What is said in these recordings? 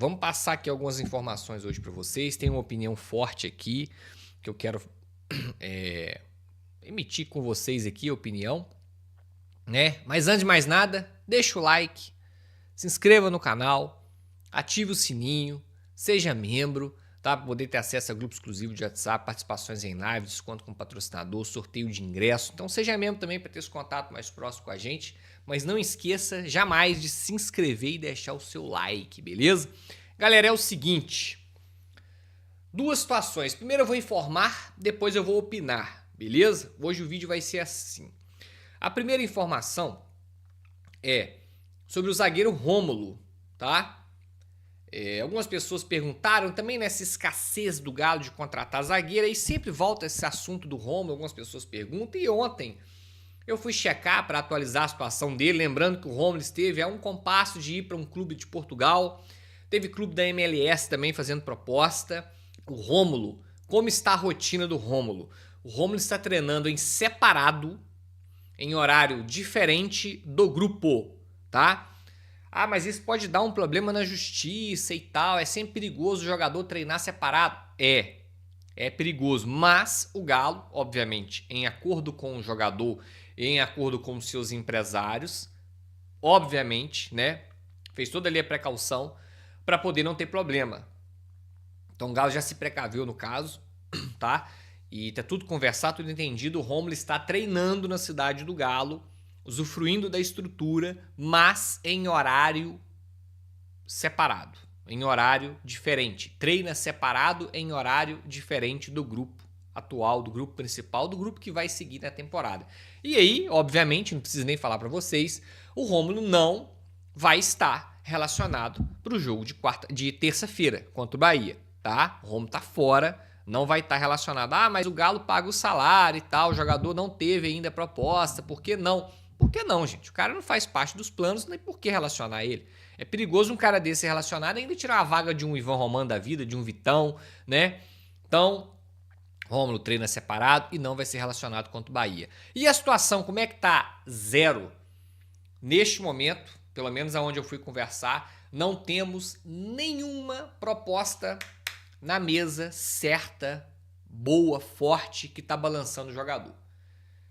vamos passar aqui algumas informações hoje para vocês. Tem uma opinião forte aqui que eu quero emitir com vocês aqui, a opinião, né? Mas antes de mais nada, deixa o like, se inscreva no canal, ative o sininho, seja membro, tá? Para poder ter acesso a grupo exclusivo de WhatsApp, participações em live, desconto com patrocinador, sorteio de ingresso. Então seja membro também para ter esse contato mais próximo com a gente. Mas não esqueça jamais de se inscrever e deixar o seu like, beleza? Galera, é o seguinte, duas situações. Primeiro eu vou informar, depois eu vou opinar, beleza? Hoje o vídeo vai ser assim. A primeira informação é sobre o zagueiro Rômulo, tá? Algumas pessoas perguntaram também nessa escassez do Galo de contratar zagueiro, e sempre volta esse assunto do Rômulo, algumas pessoas perguntam, e ontem eu fui checar para atualizar a situação dele, lembrando que o Rômulo esteve a um compasso de ir para um clube de Portugal, teve clube da MLS também fazendo proposta. O Rômulo, como está a rotina do Rômulo? O Rômulo está treinando em separado, em horário diferente do grupo, tá? Ah, mas isso pode dar um problema na justiça e tal, é sempre perigoso o jogador treinar separado. É perigoso, mas o Galo, obviamente, em acordo com o jogador, em acordo com os seus empresários, obviamente, né, fez toda ali a precaução para poder não ter problema. Então o Galo já se precaveu no caso, tá? E tá tudo conversado, tudo entendido. O Rômulo está treinando na cidade do Galo, usufruindo da estrutura, mas em horário separado, em horário diferente. Treina separado em horário diferente do grupo atual, do grupo principal, do grupo que vai seguir na temporada. E aí, obviamente, não preciso nem falar para vocês, o Rômulo não vai estar relacionado para o jogo de terça-feira contra o Bahia, tá? O Rômulo tá fora, não vai estar relacionado. Ah, mas o Galo paga o salário e tal, o jogador não teve ainda proposta, por que não? Por que não, gente? O cara não faz parte dos planos, nem por que relacionar ele. É perigoso um cara desse ser relacionado e ainda tirar a vaga de um Ivan Romano da vida, de um Vitão, né? Então, Rômulo treina separado e não vai ser relacionado contra o Bahia. E a situação, como é que tá? Zero. Neste momento, pelo menos aonde eu fui conversar, não temos nenhuma proposta na mesa certa, boa, forte, que tá balançando o jogador.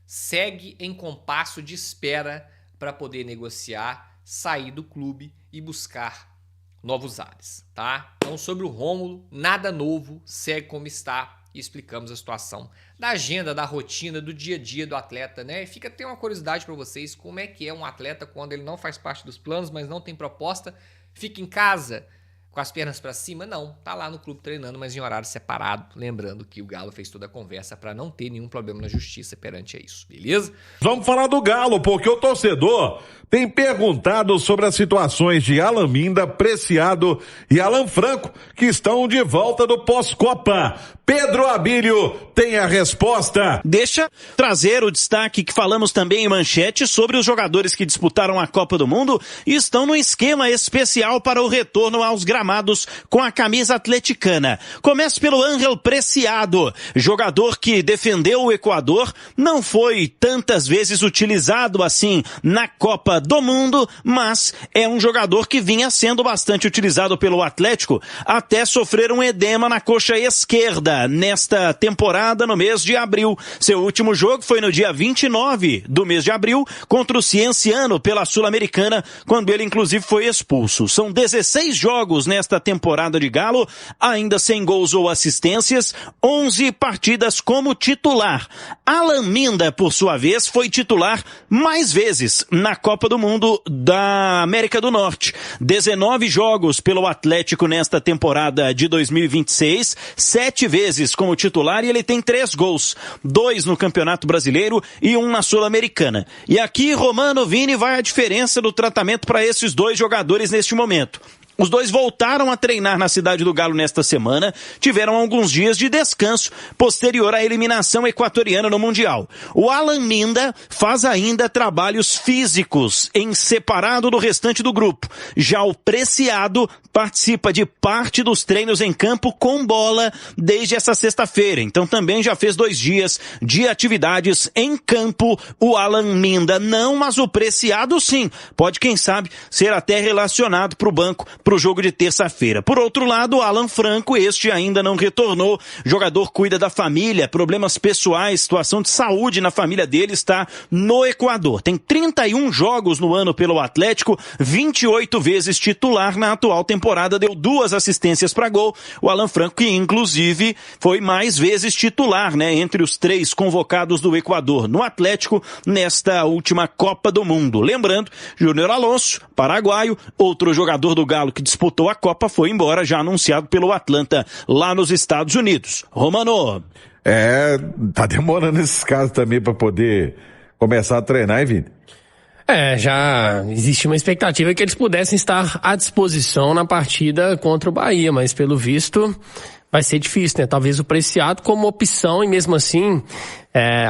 Segue em compasso de espera para poder negociar, sair do clube e buscar novos ares, tá? Então, sobre o Rômulo, nada novo, segue como está e explicamos a situação da agenda, da rotina, do dia a dia do atleta, né? Fica até uma curiosidade para vocês, como é que é um atleta quando ele não faz parte dos planos, mas não tem proposta, fica em casa com as pernas para cima? Não, tá lá no clube treinando, mas em horário separado, lembrando que o Galo fez toda a conversa para não ter nenhum problema na justiça perante a isso, beleza? Vamos falar do Galo, porque o torcedor tem perguntado sobre as situações de Alan Minda, Preciado e Alan Franco, que estão de volta do pós-Copa. Pedro Abílio tem a resposta. Deixa trazer o destaque que falamos também em manchete sobre os jogadores que disputaram a Copa do Mundo e estão no esquema especial para o retorno aos gramados com a camisa atleticana. Começa pelo Ángel Preciado, jogador que defendeu o Equador, não foi tantas vezes utilizado assim na Copa do Mundo, mas é um jogador que vinha sendo bastante utilizado pelo Atlético até sofrer um edema na coxa esquerda nesta temporada no mês de abril. Seu último jogo foi no dia 29 do mês de abril contra o Cienciano pela Sul-Americana, quando ele inclusive foi expulso. São 16 jogos nesta temporada de Galo, ainda sem gols ou assistências, 11 partidas como titular. Alan Minda, por sua vez, foi titular mais vezes na Copa do Mundo da América do Norte. 19 jogos pelo Atlético nesta temporada de 2026, 7 vezes como titular, e ele tem 3 gols, 2 no Campeonato Brasileiro e 1 na Sul-Americana. E aqui, Romano, Vini, vai a diferença do tratamento para esses dois jogadores neste momento. Os dois voltaram a treinar na cidade do Galo nesta semana, tiveram alguns dias de descanso posterior à eliminação equatoriana no Mundial. O Alan Minda faz ainda trabalhos físicos em separado do restante do grupo. Já o Preciado participa de parte dos treinos em campo com bola desde essa sexta-feira. Então também já fez 2 dias de atividades em campo. O Alan Minda não, mas o Preciado sim. Pode, quem sabe, ser até relacionado para o banco para o jogo de terça-feira. Por outro lado, Alan Franco, este ainda não retornou. O jogador cuida da família, problemas pessoais, situação de saúde na família dele, está no Equador. Tem 31 jogos no ano pelo Atlético, 28 vezes titular na atual temporada, deu 2 assistências para gol. O Alan Franco, que inclusive foi mais vezes titular, né, entre os 3 convocados do Equador no Atlético nesta última Copa do Mundo. Lembrando, Júnior Alonso, paraguaio, outro jogador do Galo que disputou a Copa, foi embora, já anunciado pelo Atlanta lá nos Estados Unidos. Romano. Tá demorando esses casos também para poder começar a treinar, hein, Vini? Já existe uma expectativa que eles pudessem estar à disposição na partida contra o Bahia, mas pelo visto vai ser difícil, né? Talvez o Preciado como opção, e mesmo assim,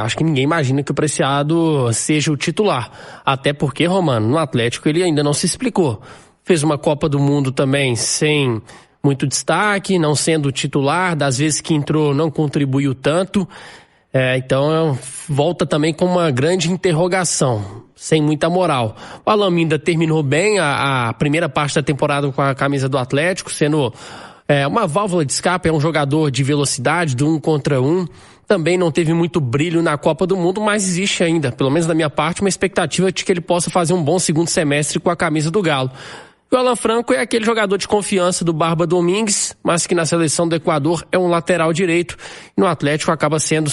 acho que ninguém imagina que o Preciado seja o titular. Até porque, Romano, no Atlético ele ainda não se explicou. Fez uma Copa do Mundo também sem muito destaque, não sendo titular, das vezes que entrou não contribuiu tanto. Então volta também com uma grande interrogação, sem muita moral. O Alameda terminou bem a primeira parte da temporada com a camisa do Atlético, sendo uma válvula de escape, é um jogador de velocidade, do 1 contra 1. Também não teve muito brilho na Copa do Mundo, mas existe ainda, pelo menos da minha parte, uma expectativa de que ele possa fazer um bom segundo semestre com a camisa do Galo. O Alan Franco é aquele jogador de confiança do Barba Domingues, mas que na seleção do Equador é um lateral direito. E no Atlético acaba sendo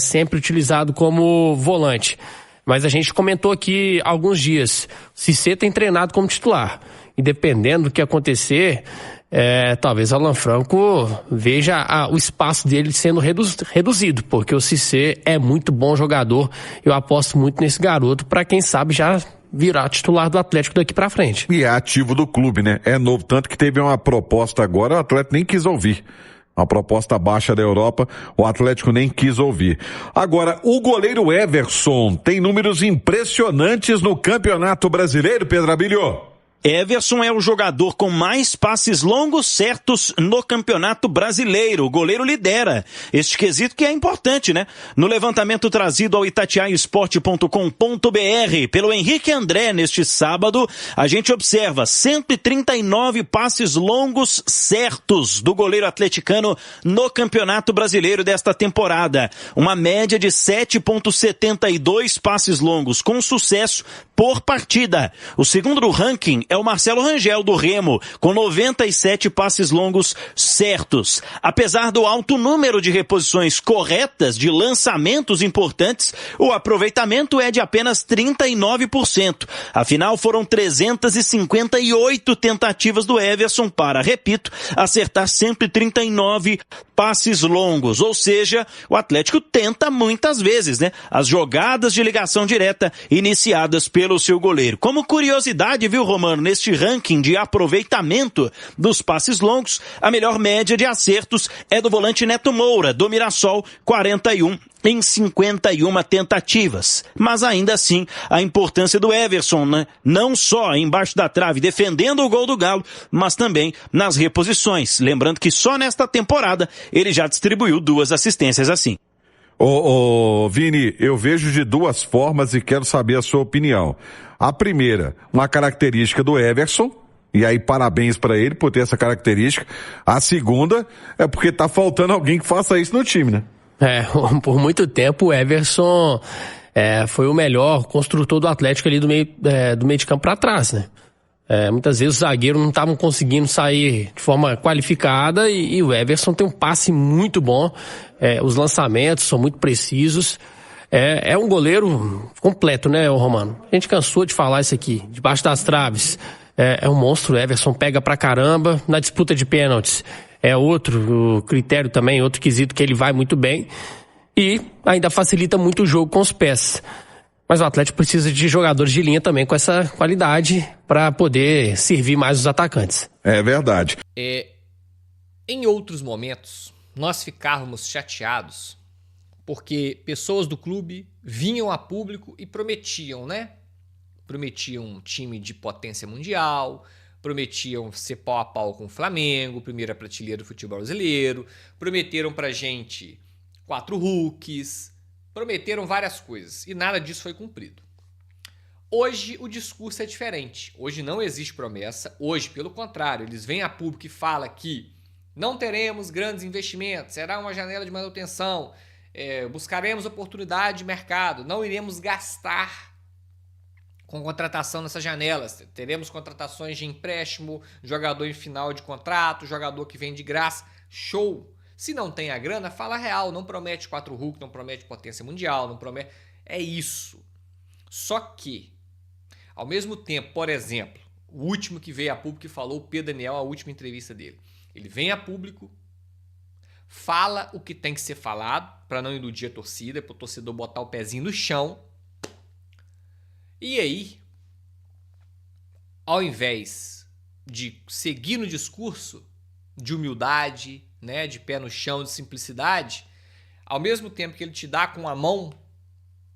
sempre utilizado como volante. Mas a gente comentou aqui há alguns dias, Cissé tem treinado como titular. E dependendo do que acontecer, talvez o Alan Franco veja o espaço dele sendo reduzido, porque o Cissé é muito bom jogador. Eu aposto muito nesse garoto para quem sabe já virar titular do Atlético daqui pra frente. E é ativo do clube, né? É novo, tanto que teve uma proposta agora, o Atlético nem quis ouvir. Uma proposta baixa da Europa, o Atlético nem quis ouvir. Agora, o goleiro Everson tem números impressionantes no Campeonato Brasileiro, Pedro Abílio. Everson é o jogador com mais passes longos certos no Campeonato Brasileiro. O goleiro lidera este quesito, que é importante, né? No levantamento trazido ao itatiaiosport.com.br pelo Henrique André neste sábado, a gente observa 139 passes longos certos do goleiro atleticano no Campeonato Brasileiro desta temporada. Uma média de 7,72 passes longos com sucesso por partida. O segundo do ranking é o Marcelo Rangel, do Remo, com 97 passes longos certos. Apesar do alto número de reposições corretas, de lançamentos importantes, o aproveitamento é de apenas 39%. Afinal, foram 358 tentativas do Everson para, repito, acertar 139 passes longos. Ou seja, o Atlético tenta muitas vezes, né? As jogadas de ligação direta iniciadas pelo seu goleiro. Como curiosidade, viu, Romano, neste ranking de aproveitamento dos passes longos, a melhor média de acertos é do volante Neto Moura, do Mirassol, 41 em 51 tentativas. Mas ainda assim, a importância do Everson, né? Não só embaixo da trave, defendendo o gol do Galo, mas também nas reposições. Lembrando que só nesta temporada ele já distribuiu 2 assistências assim. Vini, eu vejo de 2 formas e quero saber a sua opinião. A primeira, uma característica do Everson, e aí parabéns para ele por ter essa característica. A segunda é porque tá faltando alguém que faça isso no time, né? Por muito tempo o Everson foi o melhor construtor do Atlético ali do meio de campo para trás, né? Muitas vezes os zagueiros não estavam conseguindo sair de forma qualificada e o Everson tem um passe muito bom, os lançamentos são muito precisos. É um goleiro completo, né, Romano? A gente cansou de falar isso aqui, debaixo das traves. É um monstro, o Everson pega pra caramba. Na disputa de pênaltis é outro critério também, outro quesito que ele vai muito bem. E ainda facilita muito o jogo com os pés. Mas o Atlético precisa de jogadores de linha também com essa qualidade para poder servir mais os atacantes. É verdade. Em outros momentos, nós ficávamos chateados porque pessoas do clube vinham a público e prometiam, né? Prometiam um time de potência mundial, prometiam ser pau a pau com o Flamengo, primeira prateleira do futebol brasileiro, prometeram pra gente 4 Hulks, prometeram várias coisas e nada disso foi cumprido. Hoje o discurso é diferente. Hoje não existe promessa. Hoje, pelo contrário, eles vêm a público e falam que não teremos grandes investimentos, será uma janela de manutenção, buscaremos oportunidade de mercado, não iremos gastar com contratação nessas janelas. Teremos contratações de empréstimo, jogador em final de contrato, jogador que vem de graça. Show! Se não tem a grana, fala real. Não promete 4 Hulk, não promete potência mundial, não promete... É isso. Só que, ao mesmo tempo, por exemplo, o último que veio a público e falou, o Pedro Daniel, a última entrevista dele. Ele vem a público, fala o que tem que ser falado para não iludir a torcida, para o torcedor botar o pezinho no chão. E aí, ao invés de seguir no discurso de humildade, né, de pé no chão, de simplicidade, ao mesmo tempo que ele te dá com a mão,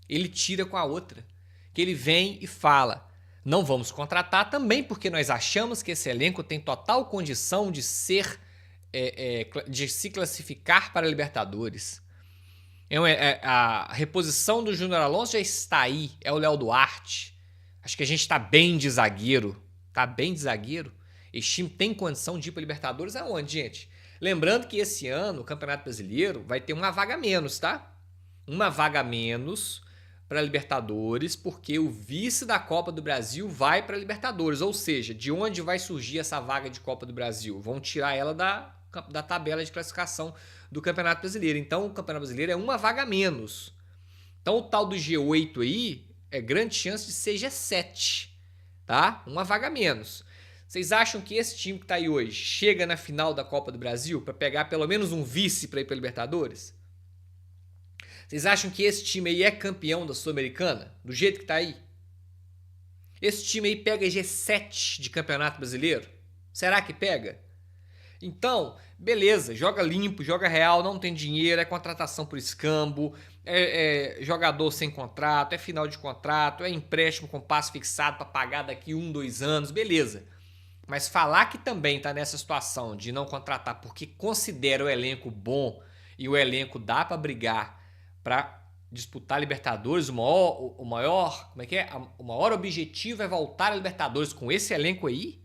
ele tira com a outra. Que ele vem e fala, não vamos contratar também porque nós achamos que esse elenco tem total condição de de se classificar para a Libertadores. A reposição do Júnior Alonso já está aí, é o Léo Duarte. Acho que a gente está bem de zagueiro. Tá bem de zagueiro. Esse time tem condição de ir para a Libertadores aonde, gente? Lembrando que esse ano o Campeonato Brasileiro vai ter uma vaga a menos, tá? Uma vaga a menos para a Libertadores, porque o vice da Copa do Brasil vai para a Libertadores. Ou seja, de onde vai surgir essa vaga de Copa do Brasil? Vão tirar ela da tabela de classificação do Campeonato Brasileiro. Então, o Campeonato Brasileiro é uma vaga a menos. Então, o tal do G8 aí é grande chance de ser G7, tá? Uma vaga a menos. Vocês acham que esse time que tá aí hoje chega na final da Copa do Brasil para pegar pelo menos um vice para ir para a Libertadores? Vocês acham que esse time aí é campeão da Sul-Americana? Do jeito que tá aí? Esse time aí pega G7 de Campeonato Brasileiro? Será que pega? Então, beleza, joga limpo, joga real, não tem dinheiro, é contratação por escambo, é jogador sem contrato, é final de contrato, é empréstimo com passe fixado para pagar daqui 1, 2 anos, beleza. Mas falar que também tá nessa situação de não contratar porque considera o elenco bom e o elenco dá para brigar para disputar a Libertadores, o maior objetivo é voltar a Libertadores com esse elenco aí,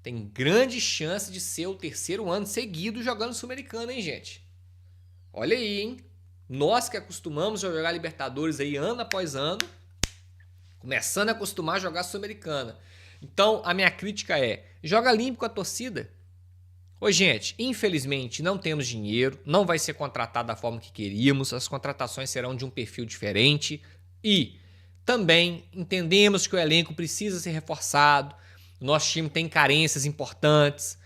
tem grande chance de ser o 3º ano seguido jogando Sul-Americana, hein, gente? Olha aí, hein? Nós que acostumamos a jogar Libertadores aí ano após ano, começando a acostumar a jogar Sul-Americana. Então, a minha crítica é, joga limpo com a torcida. Ô, gente, infelizmente não temos dinheiro, não vai ser contratado da forma que queríamos, as contratações serão de um perfil diferente e também entendemos que o elenco precisa ser reforçado, o nosso time tem carências importantes,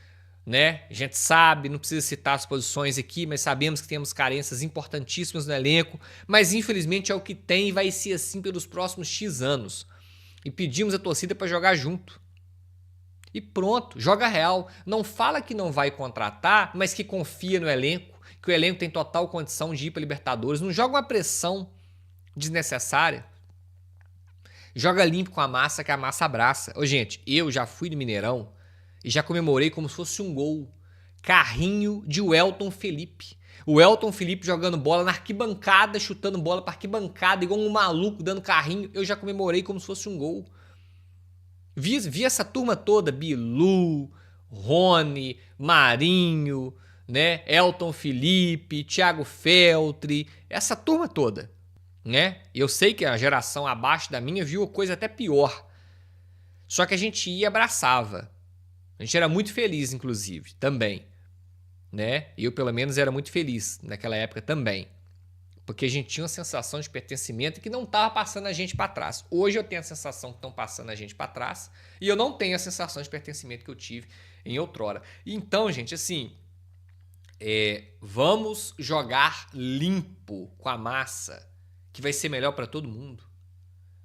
né? A gente sabe, não precisa citar as posições aqui, mas sabemos que temos carências importantíssimas no elenco, mas infelizmente é o que tem e vai ser assim pelos próximos X anos. E pedimos a torcida para jogar junto. E pronto, joga real. Não fala que não vai contratar, mas que confia no elenco, que o elenco tem total condição de ir para a Libertadores. Não joga uma pressão desnecessária. Joga limpo com a massa, que a massa abraça. Ô, gente, eu já fui no Mineirão e já comemorei como se fosse um gol. Carrinho de Welton Felipe. O Welton Felipe jogando bola na arquibancada, chutando bola para arquibancada, igual um maluco dando carrinho. Eu já comemorei como se fosse um gol. Vi essa turma toda, Bilu, Rony, Marinho, né? Elton Felipe, Thiago Feltre, essa turma toda, né? Eu sei que a geração abaixo da minha viu coisa até pior. Só que a gente ia e abraçava. A gente era muito feliz, inclusive, também, né? Eu, pelo menos, era muito feliz naquela época também. Porque a gente tinha uma sensação de pertencimento que não estava passando a gente para trás. Hoje eu tenho a sensação que estão passando a gente para trás e eu não tenho a sensação de pertencimento que eu tive em outrora. Então, gente, assim, vamos jogar limpo com a massa, que vai ser melhor para todo mundo.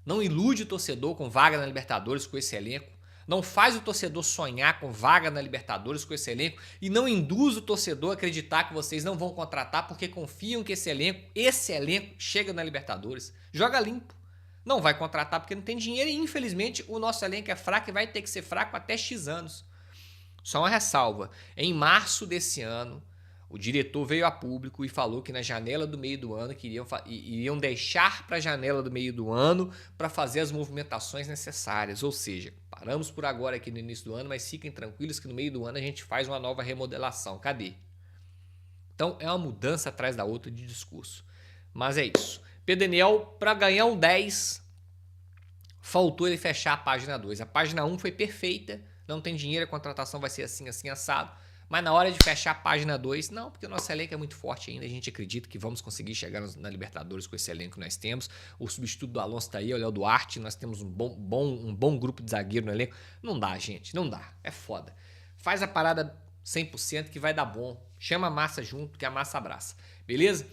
Não ilude o torcedor com vaga na Libertadores com esse elenco. Não faz o torcedor sonhar com vaga na Libertadores com esse elenco e não induz o torcedor a acreditar que vocês não vão contratar porque confiam que esse elenco chega na Libertadores. Joga limpo. Não vai contratar porque não tem dinheiro e, infelizmente, o nosso elenco é fraco e vai ter que ser fraco até X anos. Só uma ressalva. Em março desse ano, O diretor veio a público e falou que na janela do meio do ano iriam deixar para a janela do meio do ano para fazer as movimentações necessárias. Ou seja, paramos por agora aqui no início do ano, mas fiquem tranquilos que no meio do ano a gente faz uma nova remodelação. Cadê? Então é uma mudança atrás da outra de discurso. Mas é isso. Pedro Daniel, para ganhar um 10, faltou ele fechar a página 2. A página 1 foi perfeita, não tem dinheiro, a contratação vai ser assim, assim, assado. Mas na hora de fechar a página 2, não, porque o nosso elenco é muito forte ainda. A gente acredita que vamos conseguir chegar na Libertadores com esse elenco que nós temos. O substituto do Alonso tá aí, o Léo Duarte. Nós temos um bom grupo de zagueiro no elenco. Não dá, gente, não dá. É foda. Faz a parada 100% que vai dar bom. Chama a massa junto, que a massa abraça. Beleza?